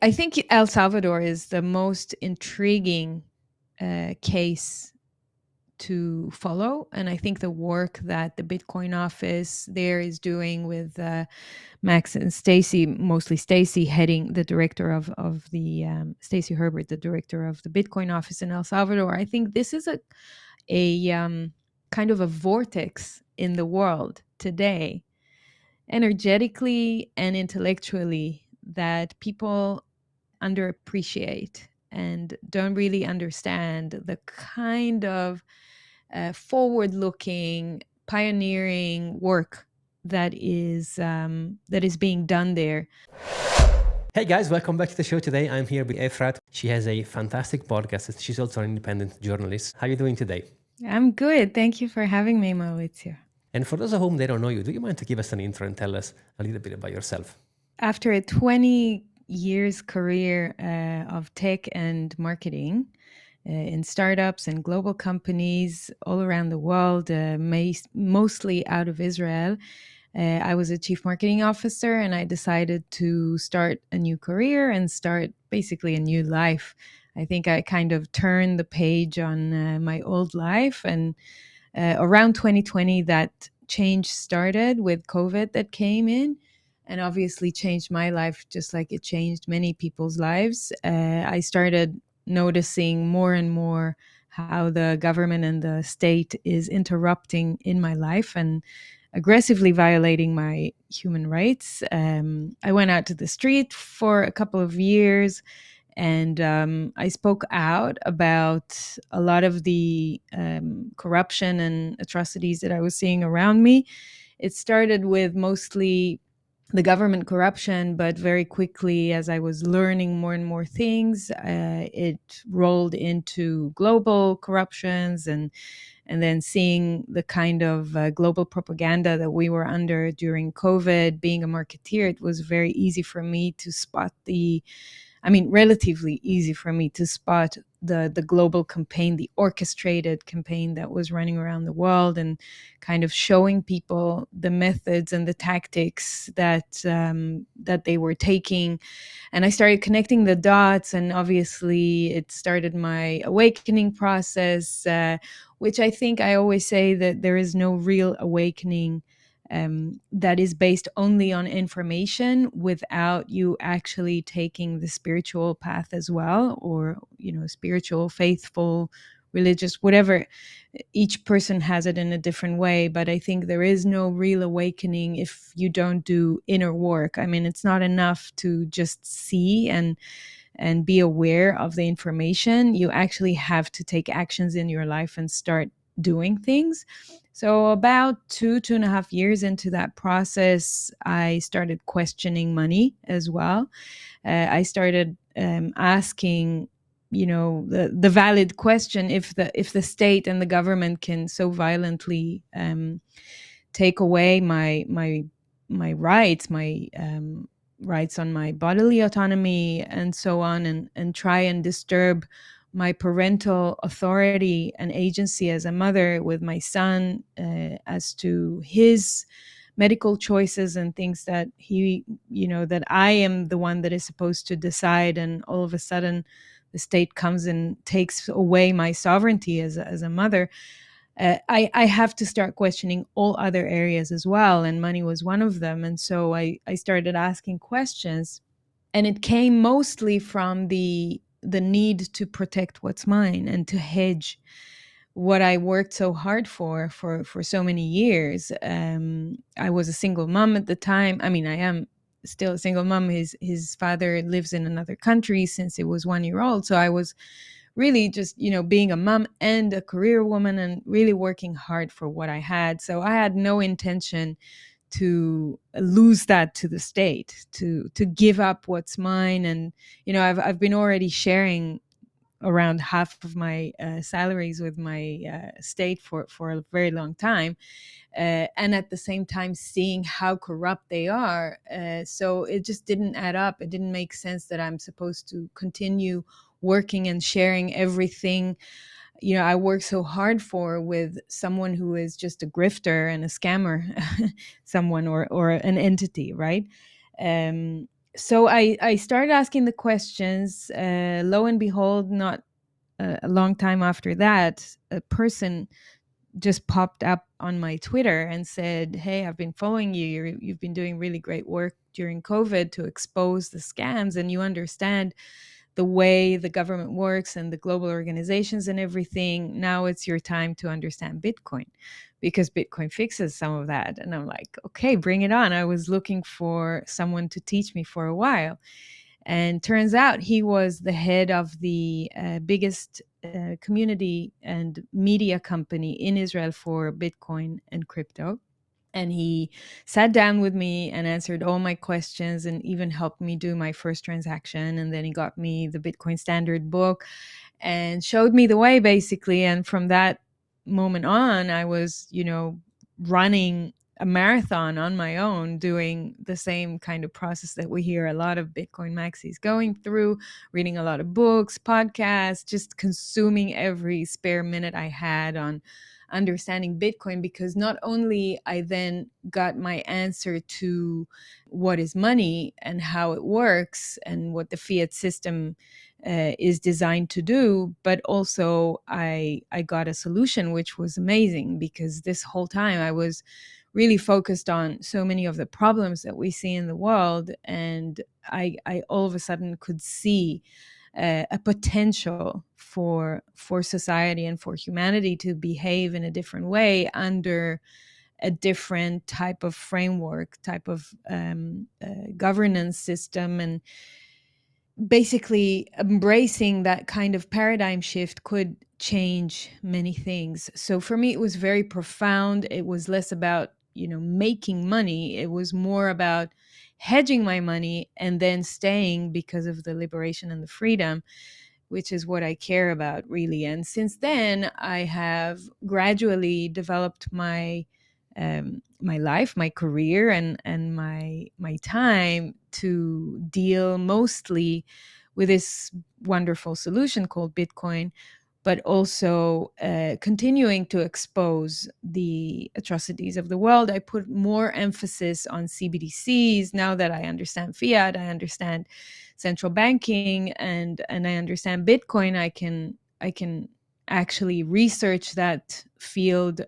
I think El Salvador is the most intriguing case to follow. And I think the work that the Bitcoin office there is doing with Max and Stacy, mostly Stacy, heading the director of the Stacy Herbert, the director of the Bitcoin office in El Salvador. I think this is a kind of a vortex in the world today, energetically and intellectually, that people underappreciate and don't really understand the kind of forward looking, pioneering work that is being done there. Hey guys, welcome back to the show today. I'm here with Efrat. She has a fantastic podcast. She's also an independent journalist. How are you doing today? I'm good. Thank you for having me, Maurizio. And for those of whom they don't know you, do you mind to give us an intro and tell us a little bit about yourself? After a 20 years career of tech and marketing in startups and global companies all around the world, mostly out of Israel, I was a chief marketing officer, and I decided to start a new career and start basically a new life. I think I kind of turned the page on my old life, and around 2020, that change started with COVID that came in and obviously changed my life just like it changed many people's lives. I started noticing more and more how the government and the state is interrupting in my life and aggressively violating my human rights. I went out to the street for a couple of years, and I spoke out about a lot of the corruption and atrocities that I was seeing around me. It started with mostly the government corruption, but very quickly, as I was learning more and more things, it rolled into global corruptions, and then seeing the kind of global propaganda that we were under during COVID. Being a marketeer, it was very easy for me to spot relatively easy for me to spot the global campaign, the orchestrated campaign that was running around the world, and kind of showing people the methods and the tactics that they were taking. And I started connecting the dots, and obviously it started my awakening process, which I think I always say that there is no real awakening that is based only on information without you actually taking the spiritual path as well, or spiritual, faithful, religious, whatever. Each person has it in a different way, but I think there is no real awakening if you don't do inner work. I mean, it's not enough to just see and be aware of the information. You actually have to take actions in your life and start doing things. So about 2.5 years into that process, I started questioning money as well. I started asking, the valid question: if the state and the government can so violently take away my rights, my rights on my bodily autonomy and so on, and try and disturb my parental authority and agency as a mother with my son, as to his medical choices and things that that I am the one that is supposed to decide, and all of a sudden the state comes and takes away my sovereignty as a mother. I have to start questioning all other areas as well, and money was one of them. And so I started asking questions, and it came mostly from the need to protect what's mine and to hedge what I worked so hard for so many years. I was a single mom at the time. I mean, I am still a single mom. His father lives in another country since it was 1 year old. So I was really just, being a mom and a career woman and really working hard for what I had. So I had no intention to lose that to the state, to give up what's mine. And I've been already sharing around half of my salaries with my state for a very long time, and at the same time seeing how corrupt they are. So it just didn't add up. It didn't make sense that I'm supposed to continue working and sharing everything I work so hard for with someone who is just a grifter and a scammer, someone or an entity, right? So I started asking the questions. Lo and behold, not a long time after that, a person just popped up on my Twitter and said, "Hey, I've been following you. You've been doing really great work during COVID to expose the scams, and you understand the way the government works and the global organizations and everything. Now it's your time to understand Bitcoin, because Bitcoin fixes some of that." And I'm like, okay, bring it on. I was looking for someone to teach me for a while. And turns out he was the head of the biggest community and media company in Israel for Bitcoin and crypto. And he sat down with me and answered all my questions and even helped me do my first transaction. And then he got me the Bitcoin Standard book and showed me the way, basically. And from that moment on, I was, running a marathon on my own, doing the same kind of process that we hear a lot of Bitcoin maxis going through, reading a lot of books, podcasts, just consuming every spare minute I had on understanding Bitcoin, because not only I then got my answer to what is money and how it works and what the fiat system is designed to do, but also I got a solution which was amazing, because this whole time I was really focused on so many of the problems that we see in the world, and I all of a sudden could see a potential for society and for humanity to behave in a different way under a different type of framework, type of governance system. And basically embracing that kind of paradigm shift could change many things. So for me, it was very profound. It was less about, making money. It was more about hedging my money and then staying because of the liberation and the freedom, which is what I care about, really. And since then, I have gradually developed my life, my career, and my time to deal mostly with this wonderful solution called Bitcoin, but also continuing to expose the atrocities of the world. I put more emphasis on CBDCs now that I understand fiat, I understand central banking, and I understand Bitcoin. I can actually research that field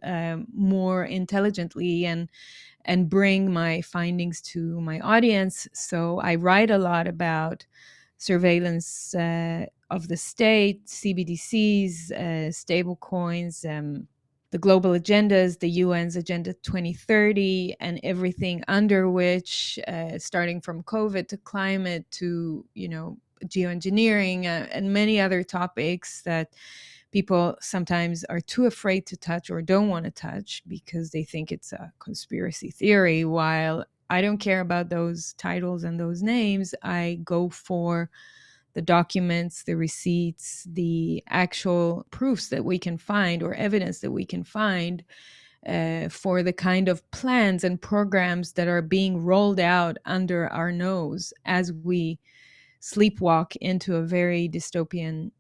more intelligently and bring my findings to my audience. So I write a lot about surveillance of the state, CBDCs, stable coins, the global agendas, the UN's Agenda 2030, and everything under which, starting from COVID to climate to, geoengineering, and many other topics that people sometimes are too afraid to touch or don't want to touch because they think it's a conspiracy theory. While I don't care about those titles and those names, I go for the documents, the receipts, the actual proofs that we can find or evidence that we can find for the kind of plans and programs that are being rolled out under our nose as we sleepwalk into a very dystopian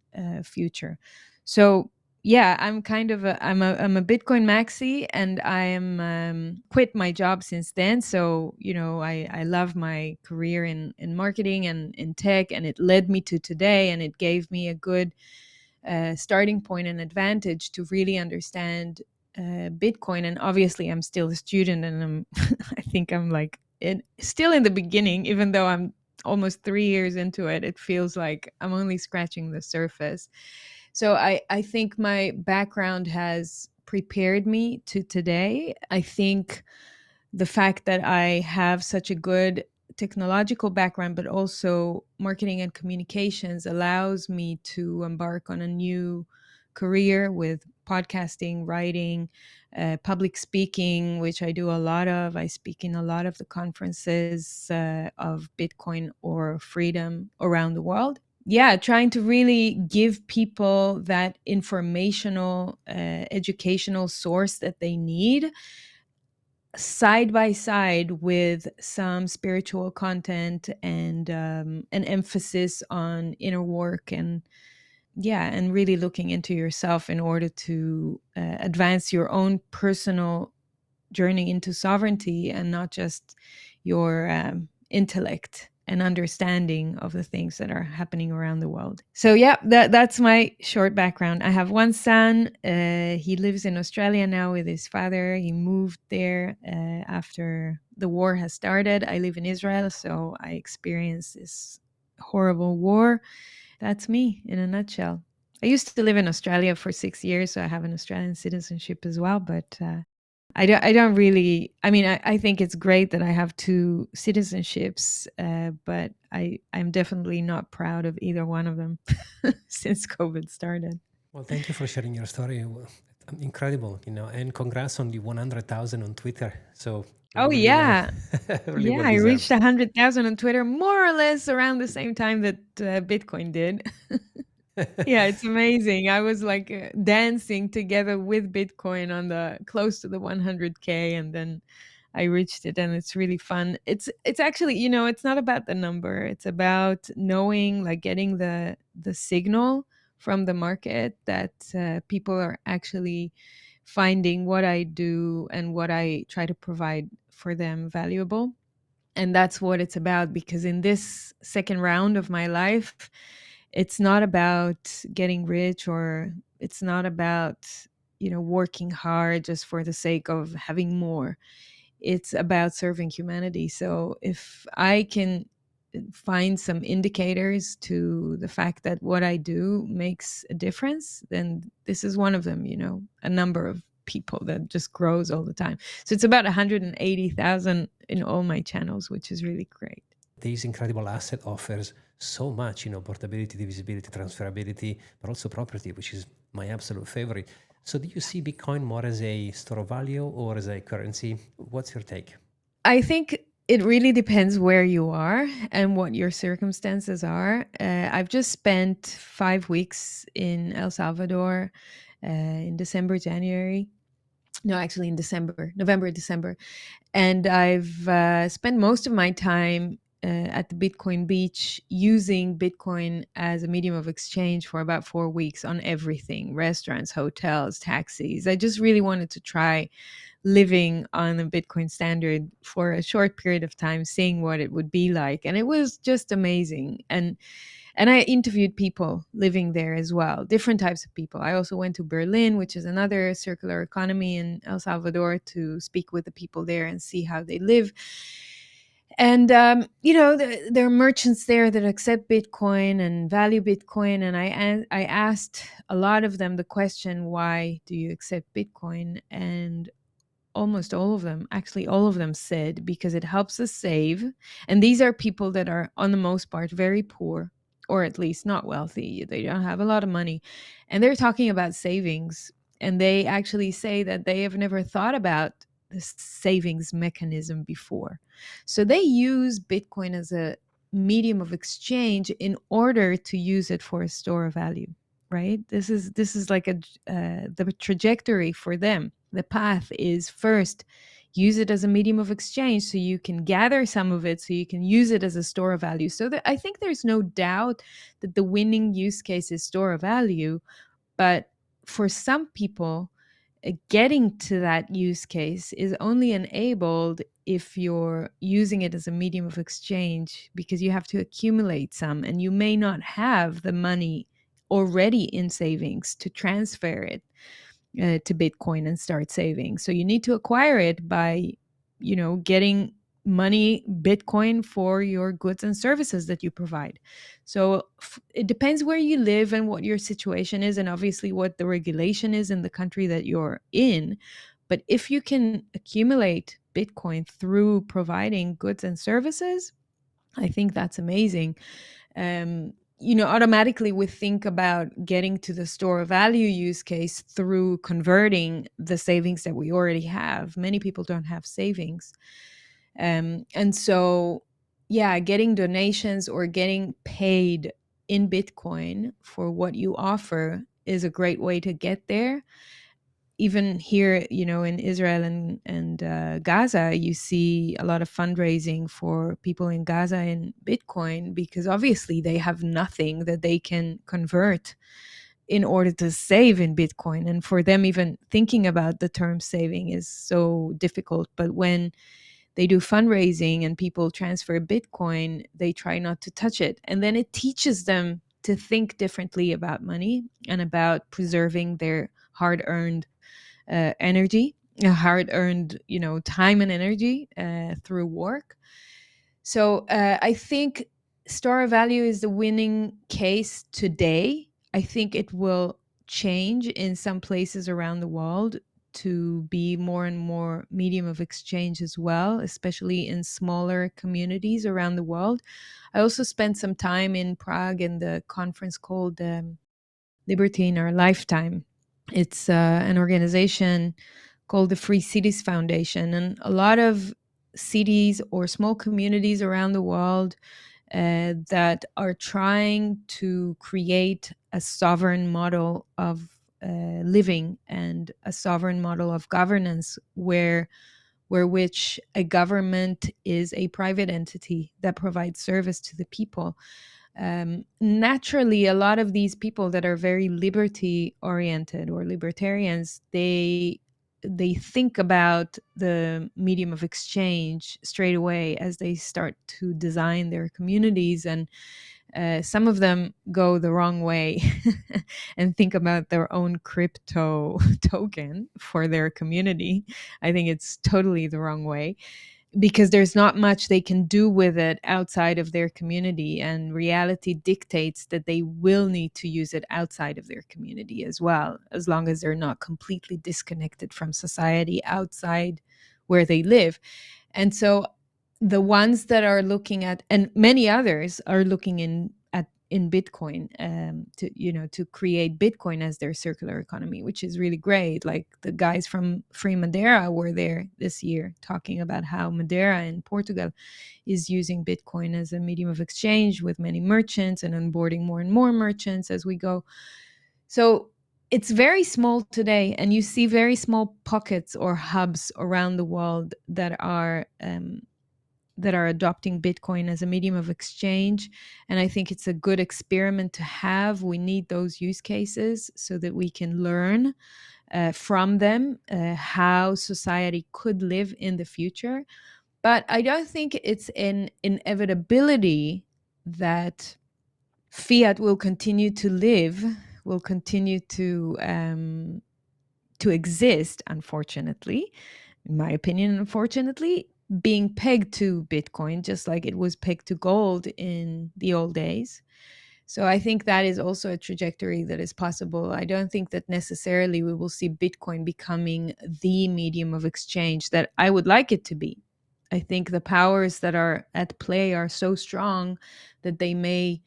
future. So yeah, I'm a Bitcoin maxi, and I am quit my job since then. So I love my career in marketing and in tech, and it led me to today, and it gave me a good starting point and advantage to really understand Bitcoin. And obviously, I'm still a student, and I think I'm like still in the beginning, even though I'm almost 3 years into it. It feels like I'm only scratching the surface. So I think my background has prepared me to today. I think the fact that I have such a good technological background, but also marketing and communications, allows me to embark on a new career with podcasting, writing, public speaking, which I do a lot of. I speak in a lot of the conferences of Bitcoin or freedom around the world. Yeah, trying to really give people that informational, educational source that they need, side by side with some spiritual content and an emphasis on inner work, and yeah, and really looking into yourself in order to advance your own personal journey into sovereignty, and not just your intellect and understanding of the things that are happening around the world. So yeah, that's my short background. I have one son. He lives in Australia now with his father. He moved there after the war has started. I live in Israel, so I experienced this horrible war. That's me in a nutshell. I used to live in Australia for 6 years, so I have an Australian citizenship as well, but I don't really, I mean, I think it's great that I have two citizenships, but I'm definitely not proud of either one of them since COVID started. Well, thank you for sharing your story. Incredible, and congrats on the 100,000 on Twitter. So Oh, really, yeah. really Yeah, well I reached deserved. 100,000 on Twitter more or less around the same time that Bitcoin did. Yeah, it's amazing. I was like dancing together with Bitcoin on the close to the 100K, and then I reached it, and it's really fun. It's actually, it's not about the number. It's about knowing, like getting the signal from the market that people are actually finding what I do and what I try to provide for them valuable. And that's what it's about, because in this second round of my life, it's not about getting rich, or it's not about working hard just for the sake of having more. It's about serving humanity. So if I can find some indicators to the fact that what I do makes a difference, then this is one of them. A number of people that just grows all the time. So it's about 180,000 in all my channels, which is really great. This incredible asset offers so much, portability, divisibility, transferability, but also property, which is my absolute favorite. So do you see Bitcoin more as a store of value or as a currency? What's your take? I think it really depends where you are and what your circumstances are. I've just spent 5 weeks in El Salvador in December, January. No, actually in December, November, December. And I've spent most of my time at the Bitcoin beach using Bitcoin as a medium of exchange for about 4 weeks on everything: restaurants, hotels, taxis. I just really wanted to try living on a Bitcoin standard for a short period of time, seeing what it would be like. And it was just amazing. And I interviewed people living there as well, different types of people. I also went to Berlin, which is another circular economy in El Salvador, to speak with the people there and see how they live. And, there are merchants there that accept Bitcoin and value Bitcoin. And I asked a lot of them the question, why do you accept Bitcoin? And almost all of them, actually all of them, said because it helps us save. And these are people that are, on the most part, very poor, or at least not wealthy. They don't have a lot of money. And they're talking about savings. And they actually say that they have never thought about this savings mechanism before. So they use Bitcoin as a medium of exchange in order to use it for a store of value. Right? This is like the trajectory for them. The path is, first, use it as a medium of exchange so you can gather some of it, so you can use it as a store of value. So I think there's no doubt that the winning use case is store of value. But for some people, getting to that use case is only enabled if you're using it as a medium of exchange, because you have to accumulate some, and you may not have the money already in savings to transfer it to Bitcoin and start saving. So you need to acquire it by, getting money, Bitcoin, for your goods and services that you provide. So it depends where you live and what your situation is, and obviously what the regulation is in the country that you're in. But if you can accumulate Bitcoin through providing goods and services, I think that's amazing. Automatically we think about getting to the store of value use case through converting the savings that we already have. Many people don't have savings. And so, yeah, getting donations or getting paid in Bitcoin for what you offer is a great way to get there. Even here, in Israel and Gaza, you see a lot of fundraising for people in Gaza in Bitcoin, because obviously they have nothing that they can convert in order to save in Bitcoin. And for them, even thinking about the term saving is so difficult. But when they do fundraising and people transfer Bitcoin, they try not to touch it. And then it teaches them to think differently about money and about preserving their hard earned energy, hard earned, time and energy through work. So I think store of value is the winning case today. I think it will change in some places around the world to be more and more medium of exchange as well, especially in smaller communities around the world. I also spent some time in Prague in the conference called Liberty in Our Lifetime. It's an organization called the Free Cities Foundation, and a lot of cities or small communities around the world that are trying to create a sovereign model of living and a sovereign model of governance where which a government is a private entity that provides service to the people. Naturally, a lot of these people that are very liberty oriented or libertarians, they think about the medium of exchange straight away as they start to design their communities, and some of them go the wrong way and think about their own crypto token for their community. I think it's totally the wrong way because there's not much they can do with it outside of their community, and reality dictates that they will need to use it outside of their community as well, as long as they're not completely disconnected from society outside where they live. And so the ones that are looking at, and many others are looking in Bitcoin, to create Bitcoin as their circular economy, which is really great. Like the guys from Free Madeira were there this year talking about how Madeira in Portugal is using Bitcoin as a medium of exchange with many merchants and onboarding more and more merchants as we go. So it's very small today, and you see very small pockets or hubs around the world that are adopting Bitcoin as a medium of exchange. And I think it's a good experiment to have. We need those use cases so that we can learn from them how society could live in the future. But I don't think it's an inevitability that fiat will continue to live, will continue to exist, unfortunately, in my opinion, unfortunately, being pegged to Bitcoin, just like it was pegged to gold in the old days. So I think that is also a trajectory that is possible. I don't think that necessarily we will see Bitcoin becoming the medium of exchange that I would like it to be. I think the powers that are at play are so strong that they may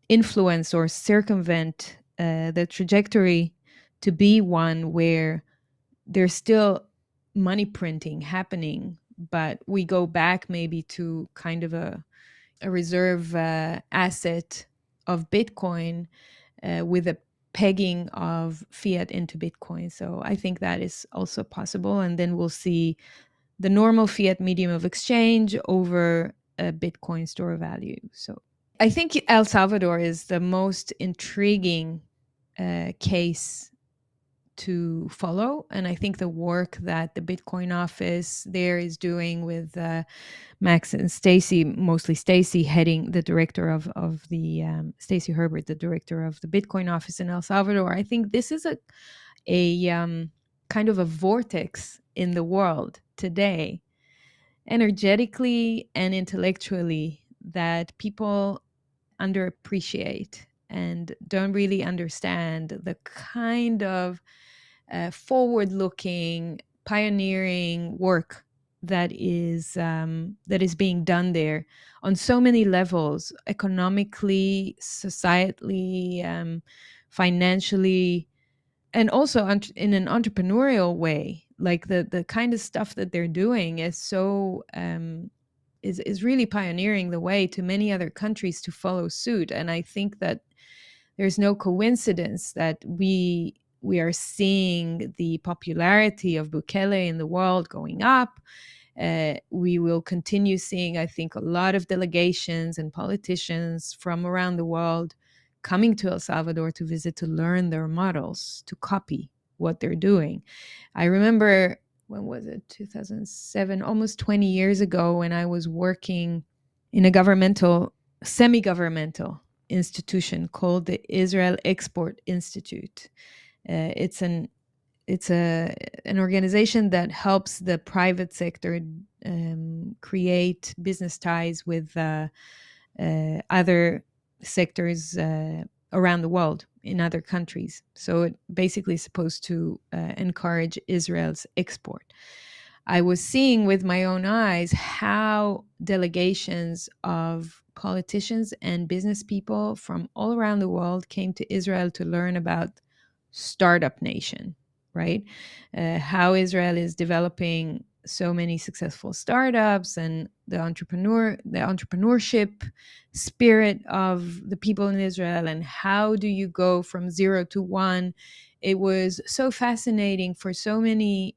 influence or circumvent the trajectory to be one where there's still money printing happening, but we go back maybe to kind of a reserve asset of Bitcoin with a pegging of fiat into Bitcoin. So I think that is also possible. And then we'll see the normal fiat medium of exchange over a Bitcoin store of value. So I think El Salvador is the most intriguing case to follow. And I think the work that the Bitcoin office there is doing with Max and Stacy, mostly Stacy, heading the director of the Stacy Herbert, the director of the Bitcoin office in El Salvador. I think this is a kind of a vortex in the world today, energetically and intellectually, that people underappreciate and don't really understand the kind of forward-looking, pioneering work that is being done there on so many levels, economically, societally, financially, and also in an entrepreneurial way. Like the kind of stuff that they're doing is so is really pioneering the way to many other countries to follow suit. And I think that there's no coincidence that we are seeing the popularity of Bukele in the world going up. We will continue seeing, I think, a lot of delegations and politicians from around the world coming to El Salvador to visit, to learn their models, to copy what they're doing. I remember when was it? 2007, almost 20 years ago, when I was working in a semi-governmental institution called the Israel Export Institute. It's an organization that helps the private sector create business ties with other sectors around the world in other countries. So it basically is supposed to encourage Israel's export. I was seeing with my own eyes how delegations of politicians and business people from all around the world came to Israel to learn about startup nation, right? How Israel is developing so many successful startups and the entrepreneurship spirit of the people in Israel, and how do you go from 0 to 1. It was so fascinating for so many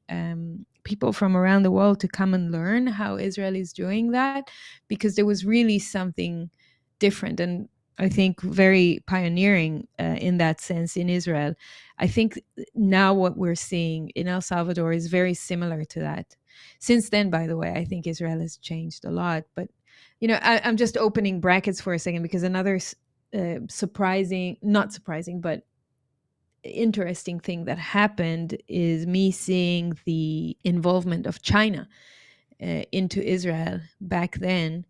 people from around the world to come and learn how Israel is doing that, because there was really something different and I think very pioneering in that sense in Israel. I think now what we're seeing in El Salvador is very similar to that. Since then, by the way, I think Israel has changed a lot. But, I'm just opening brackets for a second, because another not surprising, but interesting thing that happened is me seeing the involvement of China into Israel back then,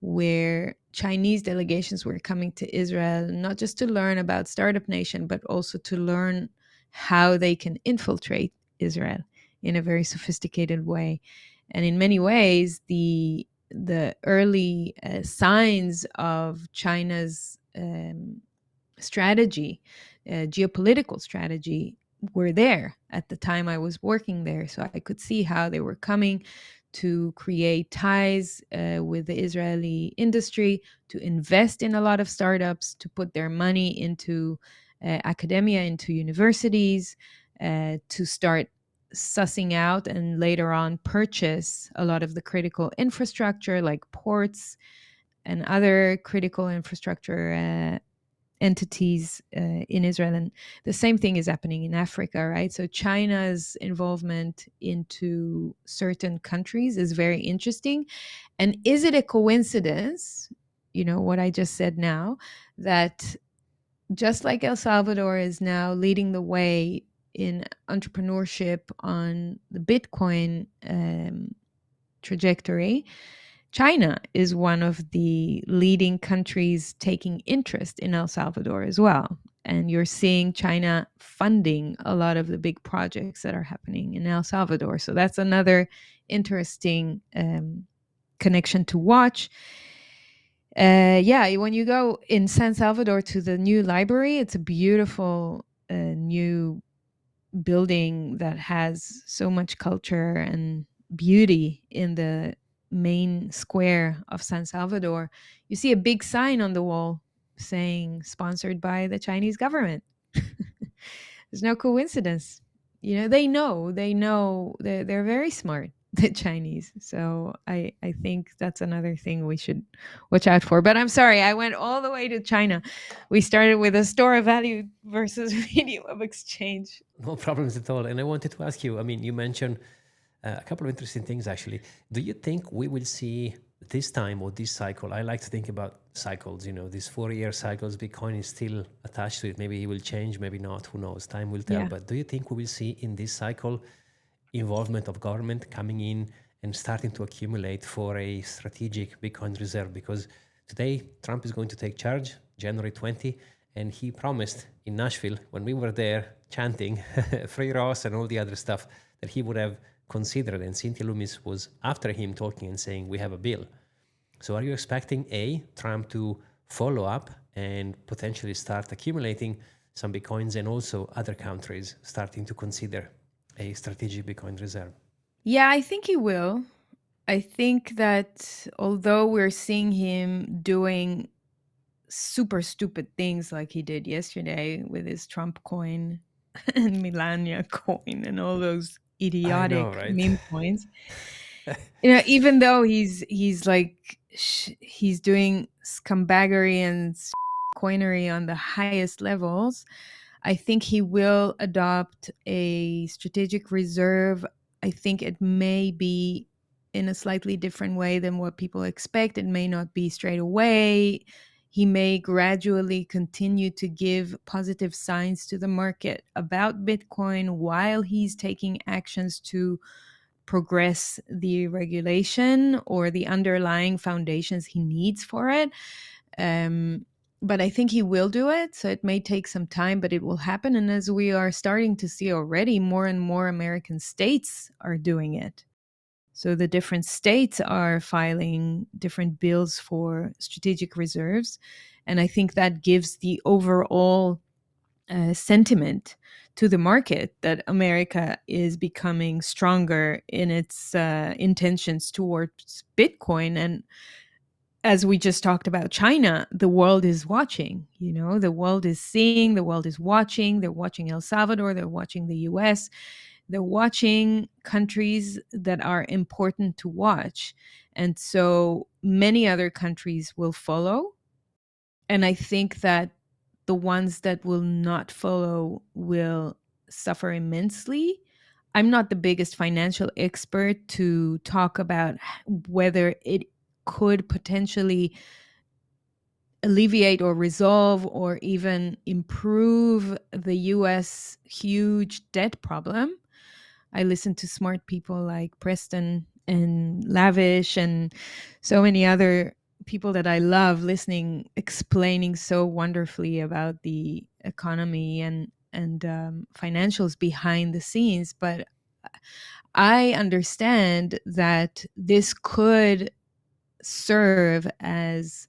where Chinese delegations were coming to Israel, not just to learn about Startup Nation, but also to learn how they can infiltrate Israel in a very sophisticated way. And in many ways, the early signs of China's strategy, geopolitical strategy, were there at the time I was working there. So I could see how they were coming to create ties with the Israeli industry, to invest in a lot of startups, to put their money into academia, into universities, to start sussing out and later on purchase a lot of the critical infrastructure like ports and other critical infrastructure entities in Israel. And the same thing is happening in Africa, right? So China's involvement into certain countries is very interesting. And is it a coincidence, what I just said now, that just like El Salvador is now leading the way in entrepreneurship on the Bitcoin trajectory, China is one of the leading countries taking interest in El Salvador as well. And you're seeing China funding a lot of the big projects that are happening in El Salvador. So that's another interesting connection to watch. When you go in San Salvador to the new library, it's a beautiful new building that has so much culture and beauty in the main square of San Salvador. You see a big sign on the wall saying sponsored by the Chinese government. There's no coincidence. They know they're very smart, the Chinese. So I think that's another thing we should watch out for. But I'm sorry, I went all the way to China. We started with a store of value versus medium of exchange. No problems at all. And I wanted to ask you, I mean, you mentioned a couple of interesting things actually. Do you think we will see this time or this cycle? I like to think about cycles, these 4-year cycles. Bitcoin is still attached to it. Maybe it will change, maybe not. Who knows? Time will tell. Yeah. But do you think we will see in this cycle involvement of government coming in and starting to accumulate for a strategic Bitcoin reserve? Because today Trump is going to take charge January 20, and he promised in Nashville when we were there chanting free Ross and all the other stuff that he would have considered, and Cynthia Loomis was after him talking and saying we have a bill. So are you expecting Trump to follow up and potentially start accumulating some Bitcoins, and also other countries starting to consider a strategic Bitcoin reserve? Yeah, I think he will. I think that although we're seeing him doing super stupid things like he did yesterday with his Trump coin and Melania coin and all those I know, idiotic right? meme coins, even though he's like he's doing scumbaggery and coinery on the highest levels, I think he will adopt a strategic reserve I think it may be in a slightly different way than what people expect. It may not be straight away. He may gradually continue to give positive signs to the market about Bitcoin while he's taking actions to progress the regulation or the underlying foundations he needs for it. But I think he will do it. So it may take some time, but it will happen. And as we are starting to see already, more and more American states are doing it. So the different states are filing different bills for strategic reserves. And I think that gives the overall sentiment to the market that America is becoming stronger in its intentions towards Bitcoin. And as we just talked about China, the world is watching. The world is seeing, the world is watching. They're watching El Salvador, they're watching the US, they're watching countries that are important to watch. And so many other countries will follow. And I think that the ones that will not follow will suffer immensely. I'm not the biggest financial expert to talk about whether it could potentially alleviate or resolve or even improve the US huge debt problem. I listen to smart people like Preston and Lavish and so many other people that I love listening, explaining so wonderfully about the economy and financials behind the scenes. But I understand that this could serve as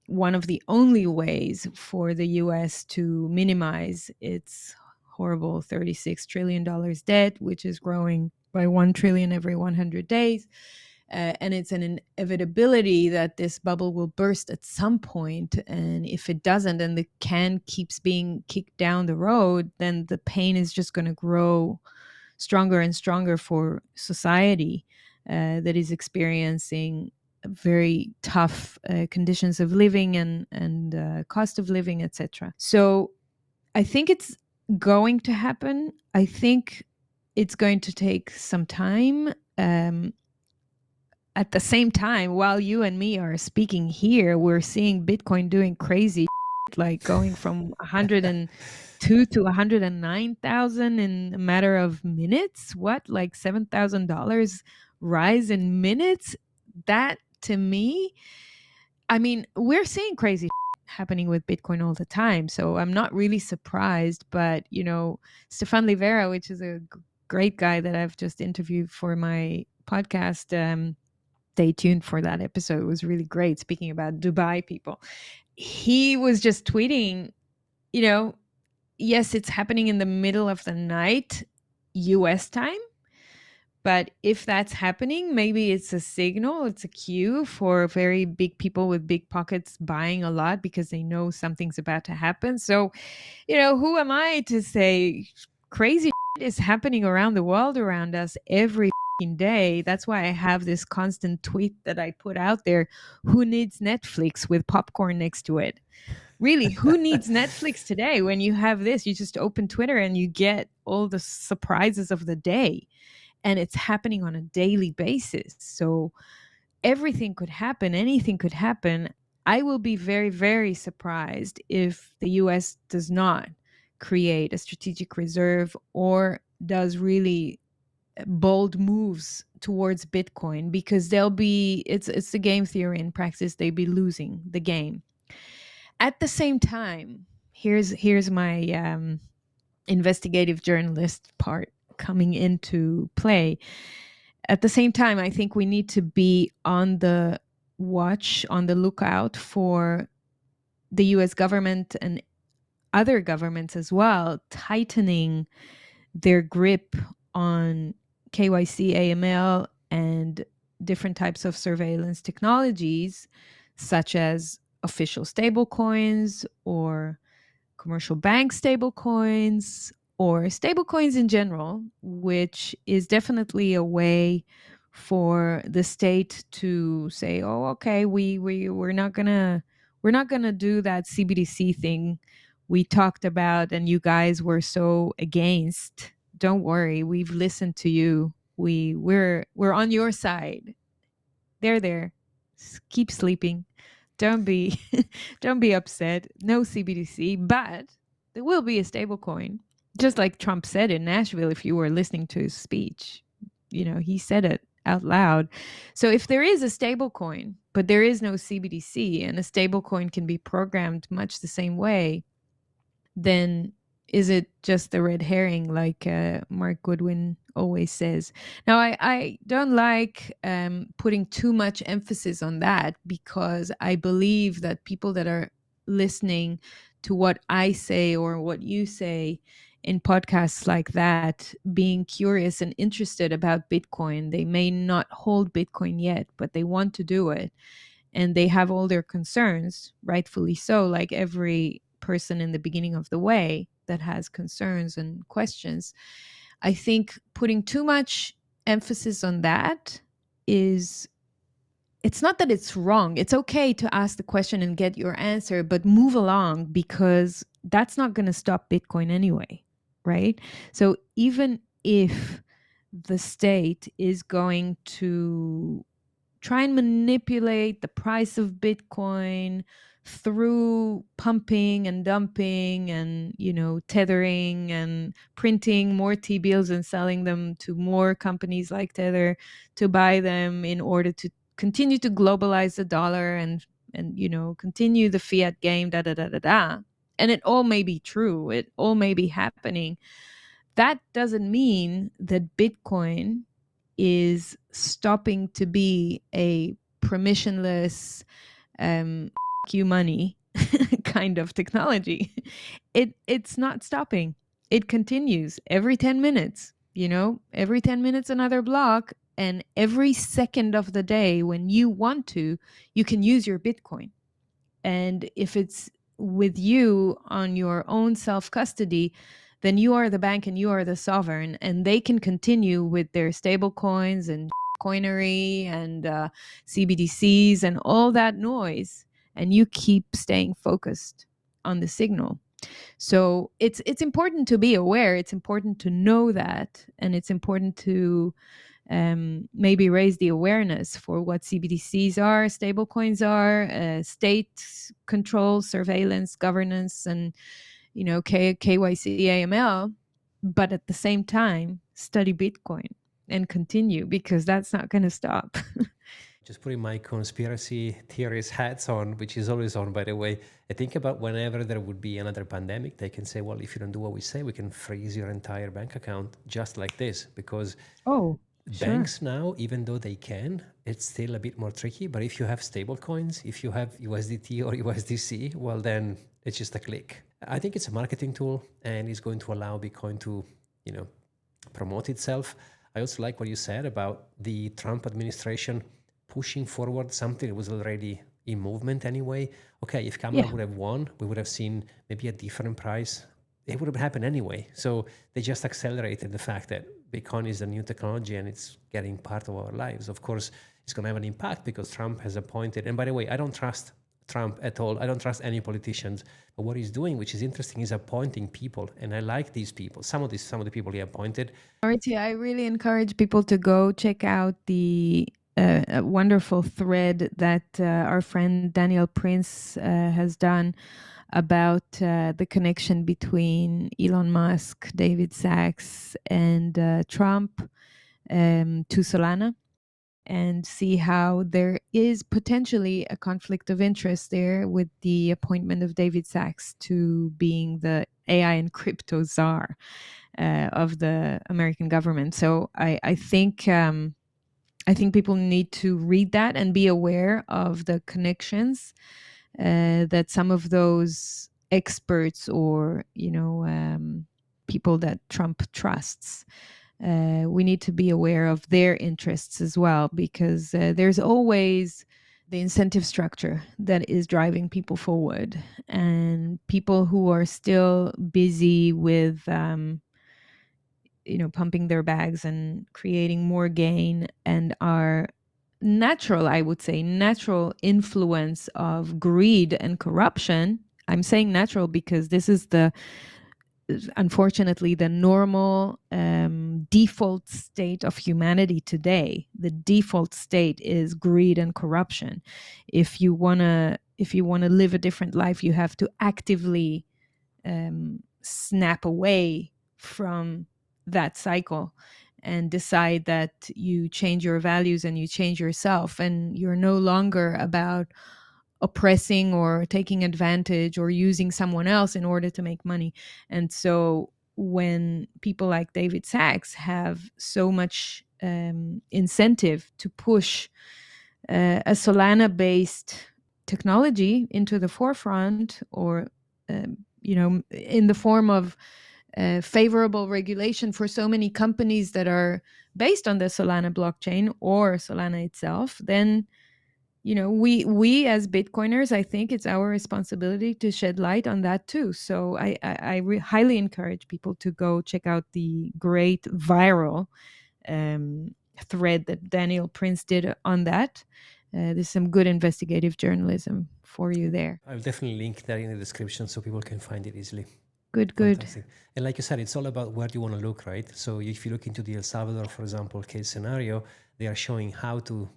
one of the only ways for the US to minimize its horrible $36 trillion debt, which is growing by 1 trillion every 100 days. And it's an inevitability that this bubble will burst at some point. And if it doesn't, and the can keeps being kicked down the road, then the pain is just going to grow stronger and stronger for society that is experiencing very tough conditions of living and cost of living, etc. So I think it's going to happen. I think it's going to take some time. At the same time, while you and me are speaking here, we're seeing Bitcoin doing crazy shit, like going from 102 to 109,000 in a matter of minutes. What, like $7,000 rise in minutes? That to me, I mean, we're seeing crazy happening with Bitcoin all the time. So I'm not really surprised. But, Stefan Livera, which is a great guy that I've just interviewed for my podcast, stay tuned for that episode. It was really great, speaking about Dubai people. He was just tweeting, yes, it's happening in the middle of the night, US time. But if that's happening, maybe it's a signal, it's a cue for very big people with big pockets buying a lot because they know something's about to happen. So, who am I to say crazy shit is happening around the world around us every day? That's why I have this constant tweet that I put out there. Who needs Netflix with popcorn next to it? Really, who needs Netflix today when you have this? You just open Twitter and you get all the surprises of the day. And it's happening on a daily basis. So everything could happen, anything could happen. I will be very, very surprised if the US does not create a strategic reserve or does really bold moves towards Bitcoin, because it's the game theory in practice, they'd be losing the game. At the same time, here's my investigative journalist part coming into play. At the same time, I think we need to be on the watch, on the lookout for the US government and other governments as well, tightening their grip on KYC, AML, and different types of surveillance technologies, such as official stablecoins or commercial bank stablecoins or stablecoins in general, which is definitely a way for the state to say, "Oh, okay, we're not gonna do that CBDC thing we talked about, and you guys were so against. Don't worry, we've listened to you. we're on your side. There. Keep sleeping. Don't be don't be upset. No CBDC, but there will be a stable coin. Just like Trump said in Nashville, if you were listening to his speech, he said it out loud. So if there is a stable coin, but there is no CBDC, and a stable coin can be programmed much the same way, then is it just a red herring, like Mark Goodwin always says? Now, I don't like putting too much emphasis on that, because I believe that people that are listening to what I say or what you say in podcasts like that, being curious and interested about Bitcoin, they may not hold Bitcoin yet, but they want to do it. And they have all their concerns, rightfully so, like every person in the beginning of the way that has concerns and questions. I think putting too much emphasis on that is, it's not that it's wrong. It's okay to ask the question and get your answer, but move along, because that's not going to stop Bitcoin anyway, right? So even if the state is going to try and manipulate the price of Bitcoin through pumping and dumping and, tethering and printing more T-bills and selling them to more companies like Tether to buy them in order to continue to globalize the dollar and continue the fiat game, da da da da da. And it all may be true. It all may be happening. That doesn't mean that Bitcoin is stopping to be a permissionless you money kind of technology. It's not stopping. It continues every 10 minutes, every 10 minutes another block, and every second of the day when you want to, you can use your Bitcoin. And if it's with you on your own self-custody, then you are the bank and you are the sovereign, and they can continue with their stable coins and coinery and CBDCs and all that noise, and you keep staying focused on the signal. So it's important to be aware. It's important to know that, and it's important to maybe raise the awareness for what CBDCs are, stablecoins are, state control, surveillance, governance, and KYC, AML. But at the same time, study Bitcoin and continue, because that's not going to stop. Just putting my conspiracy theorist hats on, which is always on, by the way. I think about whenever there would be another pandemic, they can say, well, if you don't do what we say, we can freeze your entire bank account just like this. Because banks now, even though they can, it's still a bit more tricky. But if you have stable coins, if you have USDT or USDC, well, then it's just a click. I think it's a marketing tool, and it's going to allow Bitcoin to, promote itself. I also like what you said about the Trump administration pushing forward something that was already in movement anyway. Okay, if Kamala would have won, we would have seen maybe a different price. It would have happened anyway. So they just accelerated the fact that Bitcoin is a new technology and it's getting part of our lives. Of course, it's going to have an impact because Trump has appointed, and by the way, I don't trust Trump at all. I don't trust any politicians. But what he's doing, which is interesting, is appointing people. And I like these people. Some of the people he appointed. Artie, I really encourage people to go check out the a wonderful thread that our friend Daniel Prince has done about the connection between Elon Musk, David Sachs, and Trump to Solana, and see how there is potentially a conflict of interest there with the appointment of David Sachs to being the AI and crypto czar of the American government. So I think people need to read that and be aware of the connections that some of those experts or people that Trump trusts. We need to be aware of their interests as well, because there's always the incentive structure that is driving people forward, and people who are still busy with pumping their bags and creating more gain, and are natural influence of greed and corruption. I'm saying natural because this is unfortunately the normal default state of humanity today. The default state is greed and corruption. If you wanna live a different life, you have to actively snap away from that cycle and decide that you change your values and you change yourself, and you're no longer about oppressing or taking advantage or using someone else in order to make money. And so when people like David Sachs have so much incentive to push a Solana based technology into the forefront, or in the form of favorable regulation for so many companies that are based on the Solana blockchain or Solana itself, then we as Bitcoiners, I think it's our responsibility to shed light on that too. So I highly encourage people to go check out the great viral thread that Daniel Prince did on that. There's some good investigative journalism for you there. I'll definitely link that in the description so people can find it easily. Good. Fantastic. And like you said, it's all about where you want to look, right? So if you look into the El Salvador, for example, case scenario, they are showing how to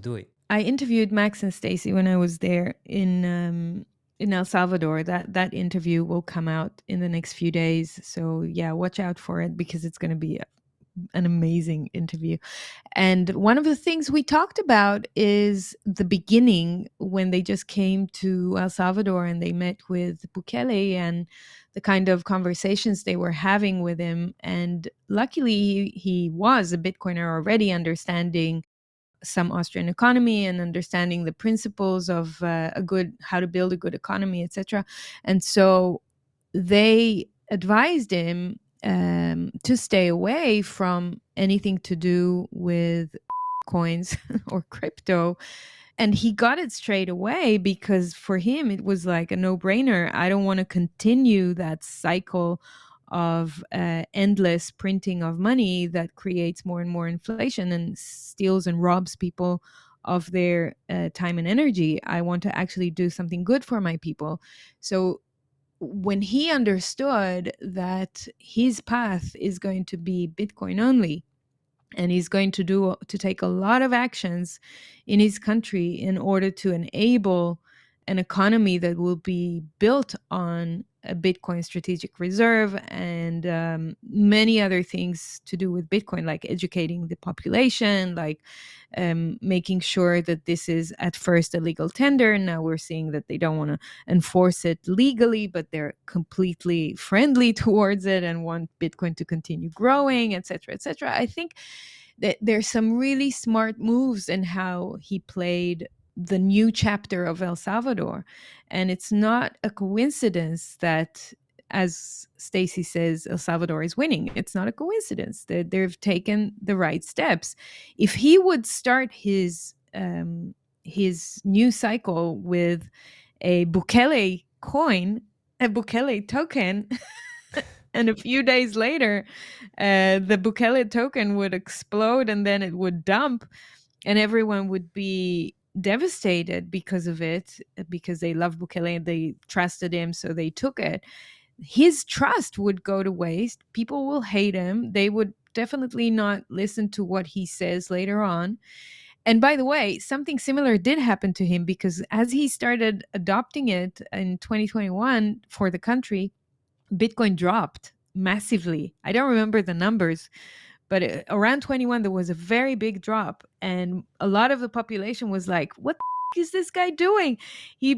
do it. I interviewed Max and Stacy when I was there in El Salvador. That interview will come out in the next few days. So yeah, watch out for it, because it's going to be an amazing interview. And one of the things we talked about is the beginning, when they just came to El Salvador and they met with Bukele, and the kind of conversations they were having with him. And luckily he was a Bitcoiner already, understanding some Austrian economy and understanding the principles of how to build a good economy, etc. And so they advised him to stay away from anything to do with coins or crypto. And he got it straight away, because for him it was like a no-brainer. I don't want to continue that cycle of endless printing of money that creates more and more inflation and steals and robs people of their time and energy. I want to actually do something good for my people. So when he understood that his path is going to be Bitcoin only, and he's going to take a lot of actions in his country in order to enable an economy that will be built on a Bitcoin strategic reserve, and many other things to do with Bitcoin, like educating the population, like making sure that this is at first a legal tender. Now we're seeing that they don't want to enforce it legally, but they're completely friendly towards it and want Bitcoin to continue growing, etc., etc. I think that there's some really smart moves in how he played the new chapter of El Salvador. And it's not a coincidence that, as Stacy says, El Salvador is winning. It's not a coincidence that they've taken the right steps. If he would start his new cycle with a Bukele coin, a Bukele token, and a few days later, the Bukele token would explode and then it would dump, and everyone would be devastated because of it, because they love Bukele and they trusted him, so they took it. His trust would go to waste. People will hate him. They would definitely not listen to what he says later on. And by the way, something similar did happen to him, because as he started adopting it in 2021 for the country, Bitcoin dropped massively. I don't remember the numbers, but around 21, there was a very big drop. And a lot of the population was like, what the is this guy doing? He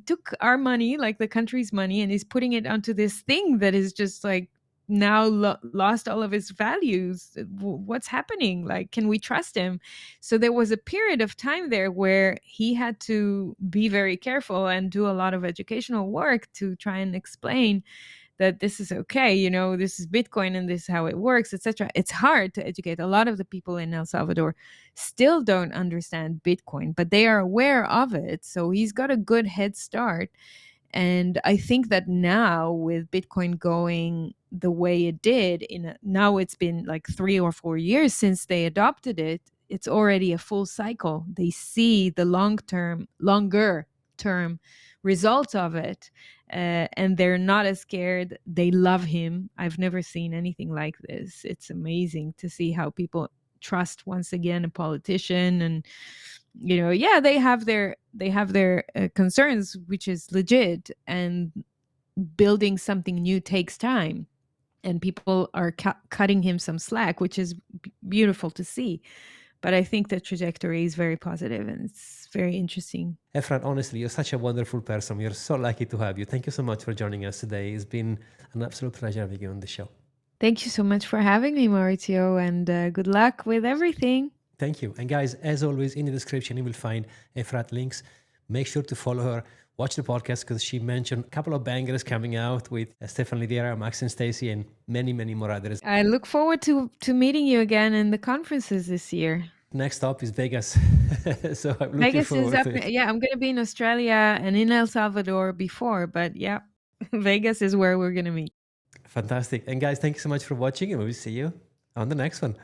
took our money, like the country's money, and he's putting it onto this thing that is just like now lost all of its values. What's happening? Like, can we trust him? So there was a period of time there where he had to be very careful and do a lot of educational work to try and explain that this is okay, this is Bitcoin and this is how it works, etc. It's hard to educate. A lot of the people in El Salvador still don't understand Bitcoin, but they are aware of it. So he's got a good head start. And I think that now, with Bitcoin going the way it did, now it's been like 3 or 4 years since they adopted it. It's already a full cycle. They see the longer term results of it. and they're not as scared. They love him. I've never seen anything like this. It's amazing to see how people trust once again a politician. And yeah, they have their concerns, which is legit, and building something new takes time, and people are cutting him some slack, which is beautiful to see. But I think the trajectory is very positive, and it's very interesting. Efrat, honestly, you're such a wonderful person. We're so lucky to have you. Thank you so much for joining us today. It's been an absolute pleasure having you on the show. Thank you so much for having me, Maurizio, and good luck with everything. Thank you. And guys, as always, in the description, you will find Efrat links. Make sure to follow her. Watch the podcast because she mentioned a couple of bangers coming out with Stefan Lidera, Max and Stacy, and many, many more others. I look forward to meeting you again in the conferences this year. Next stop is Vegas. So I'm looking forward to it. Yeah, I'm going to be in Australia and in El Salvador before, but yeah, Vegas is where we're going to meet. Fantastic. And guys, thank you so much for watching, and we will see you on the next one.